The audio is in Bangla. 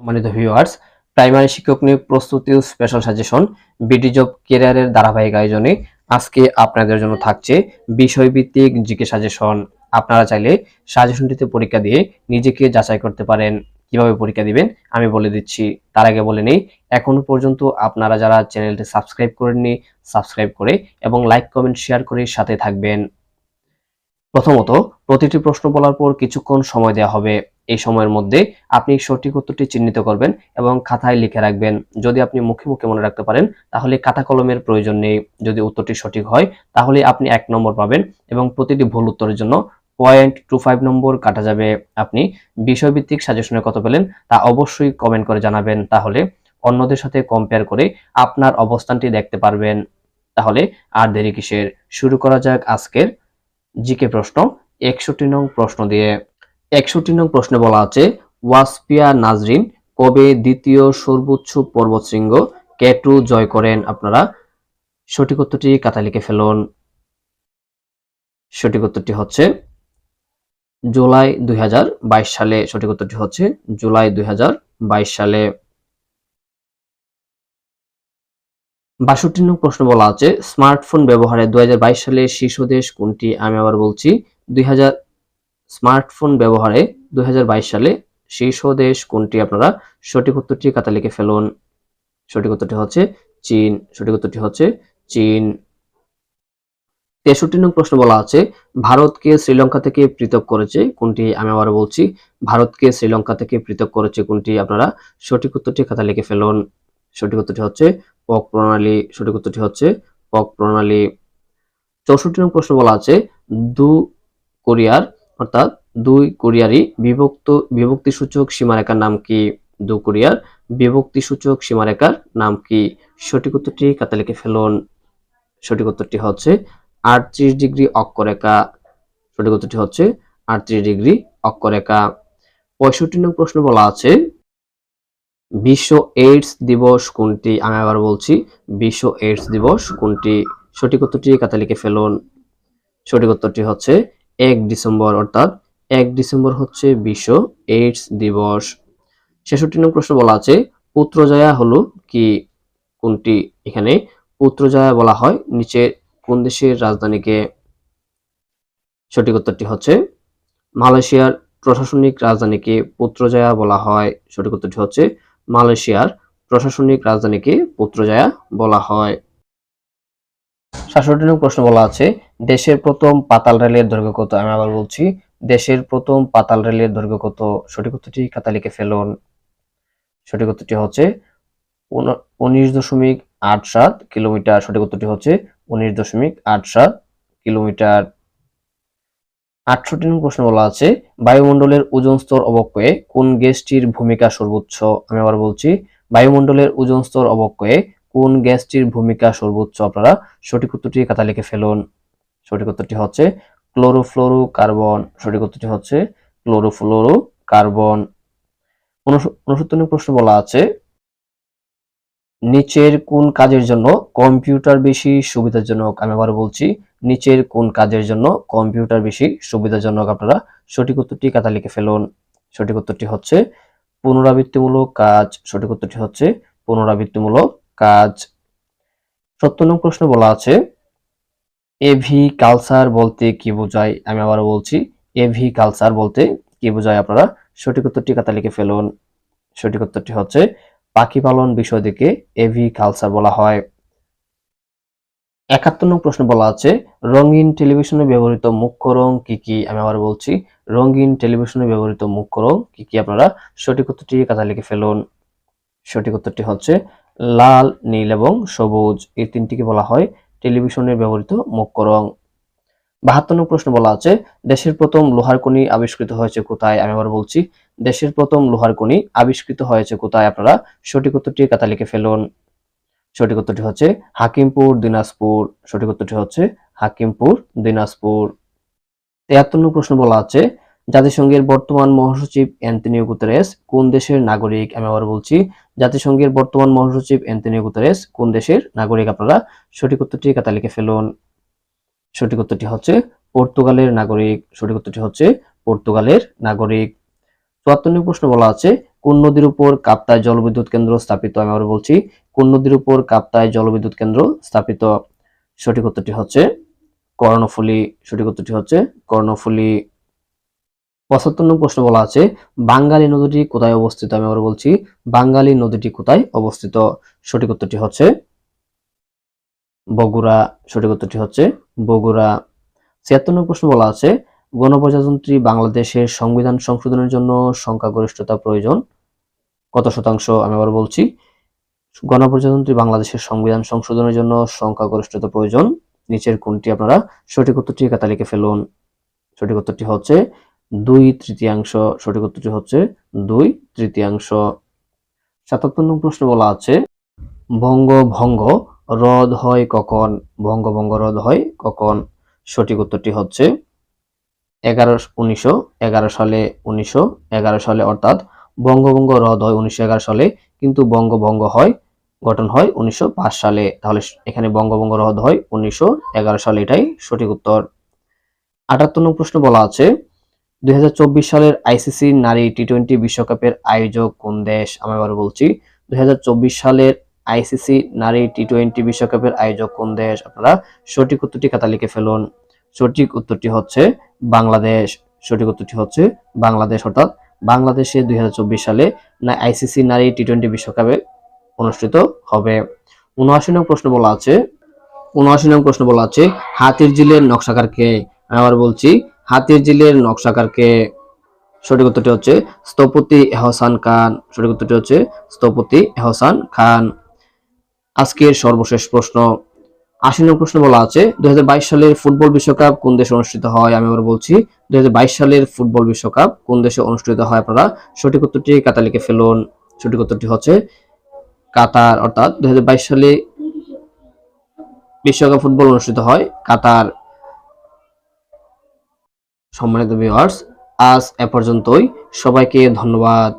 সম্মানিত ভিউয়ার্স, প্রাইমারি শিক্ষক নিয়োগ প্রস্তুতি ও স্পেশাল সাজেশন বিডি জব ক্যারিয়ারের ধারাবাহিক আয়োজনে আজকে আপনাদের জন্য থাকছে বিষয়ভিত্তিক জিকে সাজেশন। আপনারা চাইলে সাজেশনটিতে পরীক্ষা দিয়ে নিজেকে যাচাই করতে পারেন। কিভাবে পরীক্ষা দিবেন আমি বলে দিচ্ছি। তার আগে বলে নেই, এখনো পর্যন্ত আপনারা যারা চ্যানেলটি সাবস্ক্রাইব করেননি, সাবস্ক্রাইব করে এবং লাইক কমেন্ট শেয়ার করে সাথে থাকবেন। প্রথমত, প্রতিটি প্রশ্ন বলার পর কিছুক্ষণ সময় দেওয়া হবে। এই সময়ের মধ্যে আপনি সঠিক উত্তরটি চিহ্নিত করবেন এবং খাতায় লিখে রাখবেন। যদি আপনি মুখে মুখে মনে রাখতে পারেন তাহলে খাতা কলমের প্রয়োজন নেই। যদি উত্তরটি সঠিক হয় তাহলে আপনি 1 নম্বর পাবেন এবং প্রতিটি ভুল উত্তরের জন্য 0.25 নম্বর কাটা যাবে। আপনি বিষয়ভিত্তিক সাজেশনে কত পেলেন তা অবশ্যই কমেন্ট করে জানাবেন, তাহলে অন্যদের সাথে কম্পেয়ার করে আপনার অবস্থানটি দেখতে পারবেন। তাহলে আর দেরি কিসের, শুরু করা যাক আজকের জিকে প্রশ্ন 61 নং প্রশ্ন দিয়ে। 61 নং প্রশ্নে বলা আছে, ওয়াসপিয়া নাজরিন কবে দ্বিতীয় সর্বোচ্চ পর্বতশৃঙ্গ কেটু জয় করেন? আপনারা সঠিক উত্তরটি খাতায় লিখে ফেলুন। সঠিক উত্তরটি হচ্ছে জুলাই 2022 সালে। সঠিক উত্তরটি হচ্ছে জুলাই 2022 সালে। 62 নং প্রশ্ন বলা আছে, স্মার্টফোন ব্যবহারে 2022 সালে শীর্ষ দেশ কোনটি? আমি আবার বলছি, স্মার্টফোন ব্যবহারে 2022 সালে শীর্ষ দেশ কোনটি? আপনারা সঠিক উত্তরটি খাতায় লিখে ফেলুন। সঠিক উত্তরটি হচ্ছে চীন। সঠিক উত্তরটি হচ্ছে চীন। 63 নং প্রশ্ন বলা আছে, ভারতকে শ্রীলঙ্কা থেকে পৃথক করেছে কোনটি? আমি আবার বলছি, ভারতকে শ্রীলঙ্কা থেকে পৃথক করেছে কোনটি? আপনারা সঠিক উত্তরটি খাতায় লিখে ফেলুন। সঠিক উত্তরটি হচ্ছে পক প্রণালী। সঠিক উত্তরটি হচ্ছে পক প্রণালী। 64 নং প্রশ্ন বলা আছে, দু কোরিয়ার অর্থাৎ দুই কোরিয়ারই বিভক্তিসূচক সীমারেখার নাম কি? দু কোরিয়ার বিভক্তিসূচক সীমারেখার নাম কি? সঠিক উত্তরটি খাতায় লিখে ফেলুন। সঠিক উত্তরটি হচ্ছে 38 ডিগ্রি অক্ষরেখা। সঠিক উত্তরটি হচ্ছে 38 ডিগ্রি অক্ষরেখা। 65 নং প্রশ্ন বলা আছে, বিশ্ব এইডস দিবস কোনটি? আমি আবার বলছি, বিশ্ব এইডস দিবস কোনটি? সঠিক উত্তরটি খাতায় লিখে ফেলুন। সঠিক উত্তরটি হচ্ছে 1 ডিসেম্বর, অর্থাৎ 1 ডিসেম্বর হচ্ছে বিশ্ব এইডস দিবস। 66 নং প্রশ্ন বলা আছে, পুত্রজয়া হলো কি? কোনটি? এখানে পুত্রজয়া বলা হয় নিচে কোন দেশের রাজধানীকে? সঠিক উত্তরটি হচ্ছে মালয়েশিয়ার প্রশাসনিক রাজধানীকে পুত্রজয়া বলা হয়। সঠিক উত্তরটি হচ্ছে মালয়েশিয়ার প্রশাসনিক রাজধানীকে পুত্রজয়া বলা হয়। 67 নং প্রশ্ন বলা আছে, দেশের প্রথম পাতাল রেলের দৈর্ঘ্য কত? আমি আবার বলছি, দেশের প্রথম পাতাল রেলের দৈর্ঘ্য কত? সঠিক উত্তরটি খাতায় লিখে ফেলুন। সঠিক উত্তরটি হচ্ছে 19.87 কিলোমিটার। সঠিক উত্তরটি হচ্ছে 19.87 কিলোমিটার। 68 নং প্রশ্ন বলা আছে, বায়ুমণ্ডলের ওজোন স্তর অবক্ষয়ে কোন গ্যাসটির ভূমিকা সর্বোচ্চ? আমি আবার বলছি, বায়ুমণ্ডলের ওজোন স্তর অবক্ষয়ে কোন গ্যাসটির ভূমিকা সর্বোচ্চ? আপনারা সঠিক উত্তরটি খাতায় লিখে ফেলুন। সঠিক উত্তরটি হচ্ছে ক্লোরোফ্লোরোকার্বন। সঠিক উত্তরটি হচ্ছে ক্লোরোফ্লোরোকার্বন। 69 নং প্রশ্ন বলা আছে, নিচের কোন কাজের জন্য কম্পিউটার বেশি সুবিধাজনক? আমি আবার বলছি, নিচের কোন কাজের জন্য কম্পিউটার বেশি সুবিধাজনক? আপনারা সঠিক উত্তরটি খাতায় লিখে ফেলুন। সঠিক উত্তরটি হচ্ছে পুনরাবৃত্তিমূলক কাজ। সঠিক উত্তরটি হচ্ছে পুনরাবৃত্তিমূলক কাজ। 70 নং প্রশ্ন বলা আছে, এভি কালচার বলতে কি বোঝায়? আমি আবার বলছি, এভি কালচার বলতে কি বোঝায়? আপনারা সঠিক উত্তরটি খাতায় লিখে ফেলুন। সঠিক উত্তরটি হচ্ছে পাখি পালন বিষয়টিকে এভি কালচার বলা হয়। 71 নং প্রশ্ন বলা আছে, রঙিন টেলিভিশনে ব্যবহৃত মুখ্য রং কি কি? আমি আবার বলছি, রঙিন টেলিভিশনে ব্যবহৃত মুখ্য রং কি কি? আপনারা সঠিক উত্তরটি খাতায় লিখে ফেলুন। সঠিক উত্তরটি হচ্ছে লাল, নীল এবং সবুজ। এই তিনটিকে বলা হয় টেলিভিশনে ব্যবহৃত মুখ্য রং। 72 নং প্রশ্ন বলা আছে, দেশের প্রথম লোহার খনি আবিষ্কৃত হয়েছে কোথায়? আমি আবার বলছি, দেশের প্রথম লোহার খনি আবিষ্কৃত হয়েছে কোথায়? আপনারা সঠিক উত্তরটি খাতায় লিখে ফেলুন। সঠিক উত্তরটি হচ্ছে হাকিমপুর, দিনাজপুর। সঠিক উত্তরটি হচ্ছে হাকিমপুর, দিনাজপুর। 73 নং প্রশ্ন বলা আছে, জাতিসংঘের বর্তমান মহাসচিব অ্যান্টোনিও গুতেরেস কোন দেশের নাগরিক? আমি আবার বলছি, জাতিসংঘের বর্তমান মহাসচিব অ্যান্টোনিও গুতেরেস কোন দেশের নাগরিক? আপনারা সঠিক উত্তরটি খাতায় লিখে ফেলুন। সঠিক উত্তরটি হচ্ছে পর্তুগালের নাগরিক। সঠিক উত্তরটি হচ্ছে পর্তুগালের নাগরিক। ৭৪ নং প্রশ্ন বলা আছে কোন নদীর উপর কাপ্তাই জলবিদ্যুৎ কেন্দ্র স্থাপিত? আমি আবার বলছি, কোন নদীর উপর কাপ্তাই জলবিদ্যুৎ কেন্দ্র স্থাপিত? সঠিক উত্তরটি হচ্ছে কর্ণফুলী। সঠিক উত্তরটি হচ্ছে কর্ণফুলী। ৭৫ নং প্রশ্ন বলা আছে বাঙ্গালী নদীটি কোথায় অবস্থিত? আমি আবার বলছি, বাঙ্গালী নদীটি কোথায় অবস্থিত? সঠিক উত্তরটি হচ্ছে বগুড়া। সঠিক উত্তরটি হচ্ছে বগুড়া। ৭৬ নং প্রশ্ন বলা আছে গণপ্রজাতন্ত্রী বাংলাদেশের সংবিধান সংশোধনের জন্য সংখ্যাগরিষ্ঠতা প্রয়োজন কত শতাংশ? আমি আবার বলছি, গণপ্রজাতন্ত্রী বাংলাদেশের সংবিধান সংশোধনের জন্য সংখ্যাগরিষ্ঠতা প্রয়োজন নিচের কোনটি? আপনারা সঠিক উত্তরটি খাতা লিখে ফেলুন। সঠিক উত্তরটি হচ্ছে 2/3। সঠিক উত্তরটি হচ্ছে 2/3। ৭৭ নং প্রশ্ন বলা আছে বঙ্গভঙ্গ রদ হয় কখন? বঙ্গভঙ্গ রদ হয় কখন? সঠিক উত্তরটি হচ্ছে 1911 সালে। 1911 সালে, অর্থাৎ বঙ্গভঙ্গ রদ হয় 1911 সালে, কিন্তু বঙ্গভঙ্গ গঠন হয় 1905 সালে। তাহলে এখানে বঙ্গভঙ্গ রদ হয় 1911 সালে, এটাই সঠিক উত্তর। ৭৮ নং প্রশ্ন বলা আছে 2024 সালের আইসিসি নারী টি-20 বিশ্বকাপের আয়োজক কোন দেশ? আমি আবার বলছি, 2024 সালের আইসিসি নারী টি-20 বিশ্বকাপের আয়োজক কোন দেশ? আপনারা সঠিক উত্তরটি খাতা লিখে ফেলুন। সঠিক উত্তরটি হচ্ছে বাংলাদেশ। সঠিক উত্তরটি হচ্ছে বাংলাদেশ, অর্থাৎ বাংলাদেশে 2024 সালে আইসিসি নারী টি-20 বিশ্বকাপে অনুষ্ঠিত হবে। ৭৯ নং প্রশ্ন বলা আছে ৭৯ নং প্রশ্ন বলা আছে হাতির ঝিলের নকশাকার কে? আমি আবার বলছি, হাতির ঝিলের নকশাকার কে? সঠিক উত্তরটি হচ্ছে স্থপতি এহসান খান। সঠিক উত্তরটি হচ্ছে স্থপতি এহসান খান। আজকের সর্বশেষ প্রশ্ন ৮০ নং প্রশ্ন বলা আছে 2022 সালের ফুটবল বিশ্বকাপ কোন দেশে অনুষ্ঠিত হয়? আমি আবার বলছি, 2022 সালের ফুটবল বিশ্বকাপ কোন দেশে অনুষ্ঠিত হয়? আপনারা সঠিক উত্তরটি খাতা লিখে ফেলুন। সঠিক উত্তরটি হচ্ছে কাতার, অর্থাৎ 2022 সালে বিশ্বকাপ ফুটবল অনুষ্ঠিত হয় কাতার। সম্মানিত ভিউয়ার্স, আজ এ পর্যন্তই। সবাইকে ধন্যবাদ।